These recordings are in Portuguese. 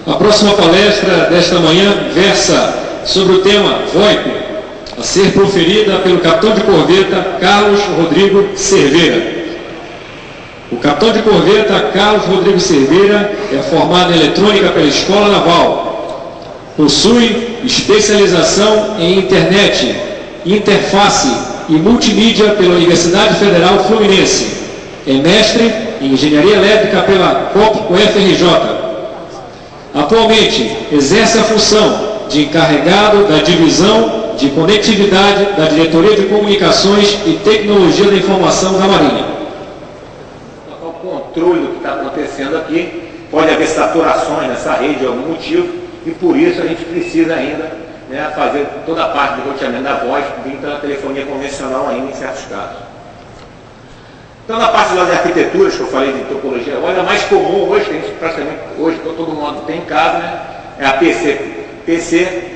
A próxima palestra desta manhã versa sobre o tema VoIP, a ser proferida pelo capitão de corveta Carlos Rodrigo Cerveira. O capitão de corveta Carlos Rodrigo Cerveira é formado em eletrônica pela Escola Naval. Possui especialização em internet, interface e multimídia pela Universidade Federal Fluminense. É mestre em engenharia elétrica pela UFRJ. Atualmente exerce a função de encarregado da divisão de conectividade da Diretoria de Comunicações e Tecnologia da Informação da Marinha. O controle do que está acontecendo aqui, pode haver saturações nessa rede de algum motivo, e por isso a gente precisa ainda, né, fazer toda a parte do roteamento da voz vindo pela telefonia convencional ainda em certos casos. Então, na parte das arquiteturas que eu falei de topologia, olha, a mais comum hoje, que a gente praticamente hoje todo mundo tem em casa, né, é a PC,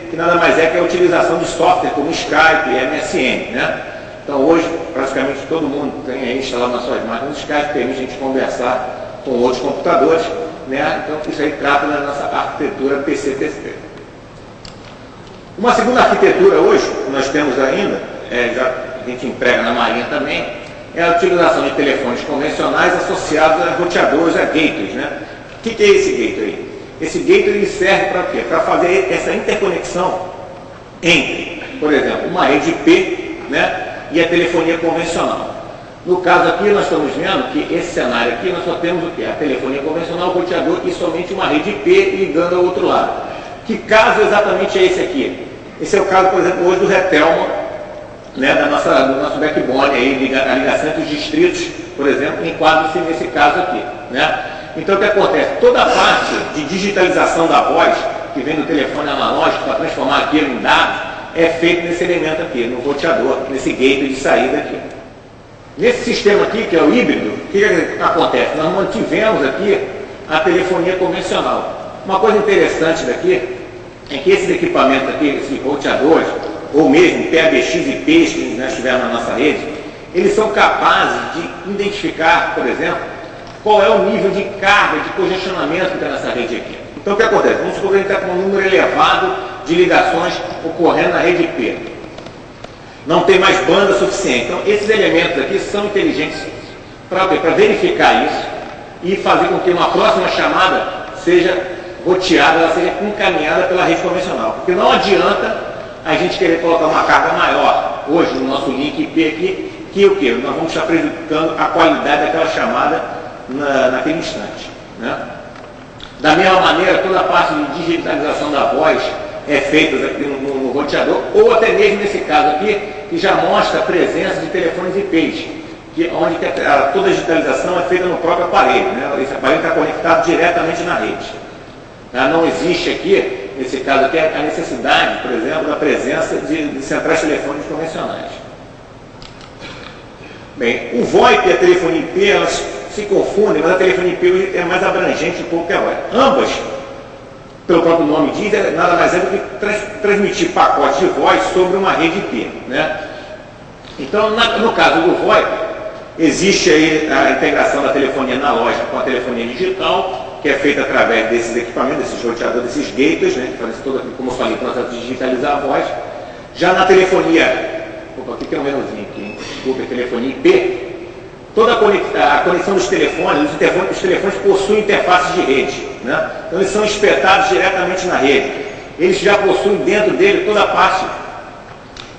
que nada mais é que a utilização de software como Skype e MSN, né? Então hoje praticamente todo mundo tem aí instalado nas suas máquinas o Skype, permite a gente conversar com outros computadores, né? Então isso aí trata da nossa arquitetura PC-TCP. Uma segunda arquitetura hoje, que nós temos ainda, já a gente emprega na Marinha também, é a utilização de telefones convencionais associados a roteadores, a gateways, né? O que é esse gateway? Esse gateway serve para quê? Para fazer essa interconexão entre, por exemplo, uma rede IP, né, e a telefonia convencional. No caso aqui, nós estamos vendo que esse cenário aqui, nós só temos o quê? A telefonia convencional, o roteador e somente uma rede IP ligando ao outro lado. Que caso exatamente é esse aqui? Esse é o caso, por exemplo, hoje do Retelma, né, do nosso backbone, aí, a ligação entre os distritos, por exemplo, enquadra-se nesse caso aqui, né? Então o que acontece? Toda a parte de digitalização da voz, que vem do telefone analógico para transformar aquilo em dados, é feito nesse elemento aqui, no roteador, nesse gateway de saída aqui. Nesse sistema aqui, que é o híbrido, o que acontece? Nós mantivemos aqui a telefonia convencional. Uma coisa interessante daqui é que esses equipamentos aqui, esses roteadores, ou mesmo PABX e IPs que nós tivemos na nossa rede, eles são capazes de identificar, por exemplo, qual é o nível de carga, de congestionamento que está nessa rede aqui. Então o que acontece? Vamos supor que a gente está com um número elevado de ligações ocorrendo na rede IP. Não tem mais banda suficiente. Então esses elementos aqui são inteligentes para verificar isso e fazer com que uma próxima chamada seja roteada, ela seja encaminhada pela rede convencional. Porque não adianta a gente querer colocar uma carga maior hoje no nosso link IP aqui, que o quê? Nós vamos estar prejudicando a qualidade daquela chamada naquele instante, né? Da mesma maneira, toda a parte de digitalização da voz é feita aqui no roteador, ou até mesmo nesse caso aqui, que já mostra a presença de telefones IPs, onde toda a digitalização é feita no próprio aparelho, né? Esse aparelho está conectado diretamente na rede. Não existe aqui, nesse caso aqui, a necessidade, por exemplo, da presença de centrais telefônicas convencionais. Bem, o VoIP e a telefonia IP, elas se confundem, mas a telefonia IP é mais abrangente um pouco que a VoIP. Ambas, pelo próprio nome diz, nada mais é do que transmitir pacotes de voz sobre uma rede IP, né? Então, no caso do VoIP, existe aí a integração da telefonia analógica com a telefonia digital, que é feita através desses equipamentos, desses roteadores, desses gateways, né, que fazem todo, como eu falei, o processo de digitalizar a voz. Já na telefonia, aqui tem um menuzinho aqui, desculpa, telefonia IP, toda a conexão dos telefones, os telefones possuem interfaces de rede, né? Então eles são espetados diretamente na rede. Eles já possuem dentro dele toda a parte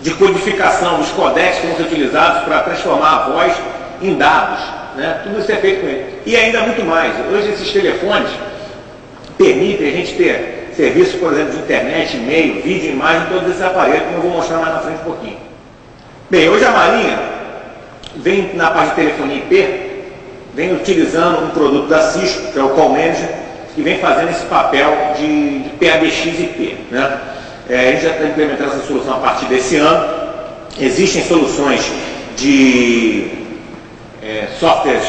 de codificação, os codecs que vão ser utilizados para transformar a voz em dados, né? Tudo isso é feito com ele. E ainda muito mais. Hoje esses telefones permitem a gente ter serviços, por exemplo, de internet, e-mail, vídeo, imagem, todos esses aparelhos, como eu vou mostrar mais na frente um pouquinho. Bem, hoje a Marinha vem na parte de telefonia IP, vem utilizando um produto da Cisco, que é o Call Manager, que vem fazendo esse papel de PABX IP, né? A gente já está implementando essa solução a partir desse ano. Existem soluções de softwares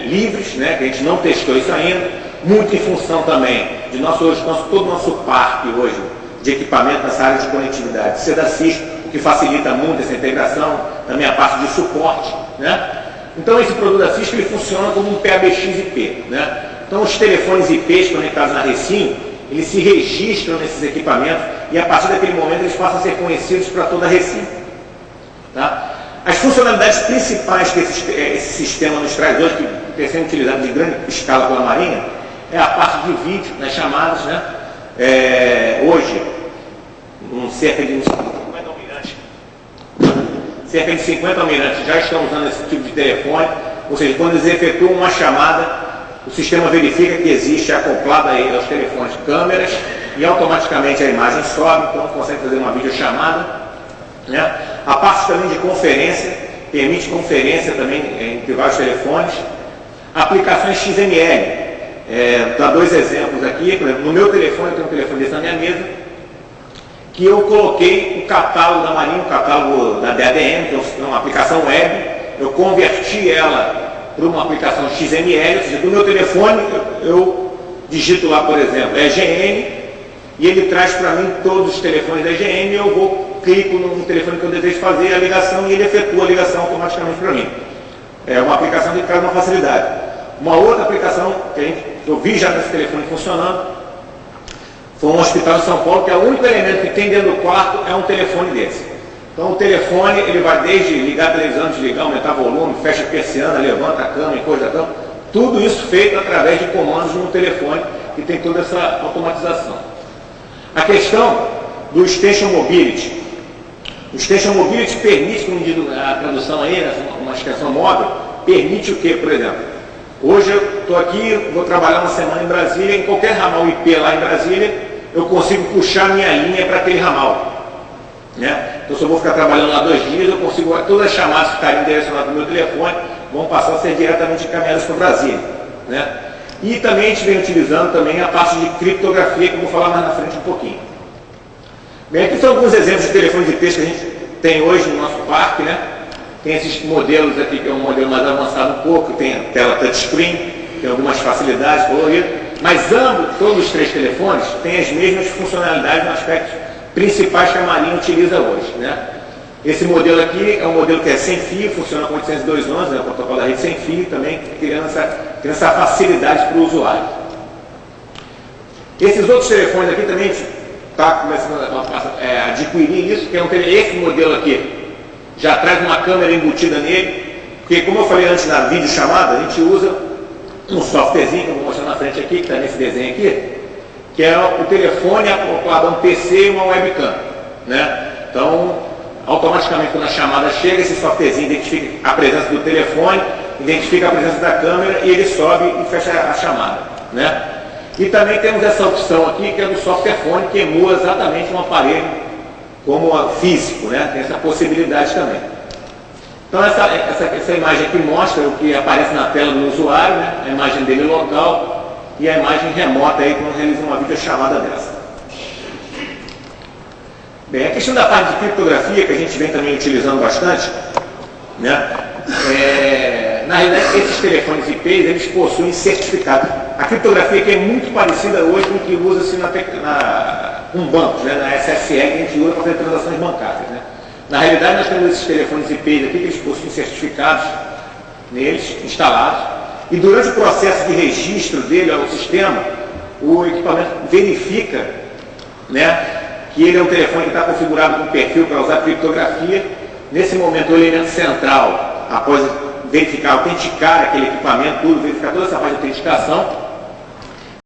livres, né, que a gente não testou isso ainda, muito em função também de todo o nosso parque hoje de equipamento nessa área de conectividade ser da Cisco, o que facilita muito essa integração, também a parte de suporte, né? Então esse produto da Cisco ele funciona como um PABX IP, né? Então os telefones IPs conectados na Resim, eles se registram nesses equipamentos e a partir daquele momento eles passam a ser conhecidos para toda a Recife. Tá? As funcionalidades principais que esse sistema nos traz hoje, que tem sendo utilizado de grande escala pela Marinha, é a parte de vídeo nas chamadas, né? Hoje, cerca de 50 almirantes já estão usando esse tipo de telefone, ou seja, quando eles efetuam uma chamada, o sistema verifica que existe acoplada aos telefones câmeras e automaticamente a imagem sobe, então consegue fazer uma videochamada, né? A parte também de conferência, permite conferência também entre vários telefones. Aplicações XML, dá dois exemplos aqui. Por exemplo, no meu telefone, eu tenho um telefone desse na minha mesa, que eu coloquei o catálogo da Marinha, o catálogo da DADM, que é uma aplicação web, eu converti ela para uma aplicação XML, ou seja, do meu telefone eu digito lá, por exemplo, EGN, e ele traz para mim todos os telefones da EGN, eu clico no telefone que eu desejo fazer a ligação e ele efetua a ligação automaticamente para mim. É uma aplicação que traz uma facilidade. Uma outra aplicação que eu vi já nesse telefone funcionando, foi um hospital em São Paulo, que é o único elemento que tem dentro do quarto é um telefone desse. Então o telefone, ele vai desde ligar a televisão, desligar, aumentar o volume, fecha a persiana, levanta a cama, encosta a cama, tudo isso feito através de comandos no telefone, que tem toda essa automatização. A questão do Station Mobility. O Station Mobility permite, como diz a tradução aí, uma extensão móvel, permite o que, por exemplo? Hoje eu estou aqui, vou trabalhar uma semana em Brasília, em qualquer ramal IP lá em Brasília, eu consigo puxar minha linha para aquele ramal. Né? Então, se eu vou ficar trabalhando lá 2 dias, eu consigo, todas as chamadas que ficarem direcionadas para o meu telefone vão passar a ser diretamente encaminhadas para Brasília. Né? E também a gente vem utilizando também a parte de criptografia, que eu vou falar mais na frente um pouquinho. Bem, aqui são alguns exemplos de telefones IP que a gente tem hoje no nosso parque, né? Tem esses modelos aqui, que é um modelo mais avançado um pouco, tem a tela touchscreen, tem algumas facilidades coloridas, mas ambos, todos os 3 telefones, têm as mesmas funcionalidades nos aspectos principais que a Marinha utiliza hoje, né? Esse modelo aqui é um modelo que é sem fio, funciona com 802.11, né? O protocolo da rede sem fio, também criando essa facilidade para o usuário. Esses outros telefones aqui também está começando a adquirir isso, que é esse modelo aqui já traz uma câmera embutida nele, porque como eu falei antes na videochamada, a gente usa um softwarezinho que eu vou mostrar na frente aqui, que está nesse desenho aqui, que é o telefone acoplado a um PC e uma webcam, né? Então, automaticamente quando a chamada chega, esse softwarezinho identifica a presença do telefone, identifica a presença da câmera e ele sobe e fecha a chamada, né? E também temos essa opção aqui, que é do softwarefone, que emula exatamente um aparelho como físico, né? Tem essa possibilidade também. Então essa imagem aqui mostra o que aparece na tela do usuário, né? A imagem dele local e a imagem remota aí quando realiza uma videochamada dessa. Bem, a questão da parte de criptografia, que a gente vem também utilizando bastante, né? Na realidade, esses telefones IPs, eles possuem certificado. A criptografia aqui é muito parecida hoje com o que usa-se com bancos, né? Na SSE, que a gente usa para fazer transações bancárias, né? Na realidade, nós temos esses telefones IPs aqui, que eles possuem certificados neles, instalados, e durante o processo de registro dele ao sistema, o equipamento verifica, né, que ele é um telefone que está configurado com perfil para usar criptografia. Nesse momento, o elemento central, após verificar, autenticar aquele equipamento, verificar toda essa parte de autenticação,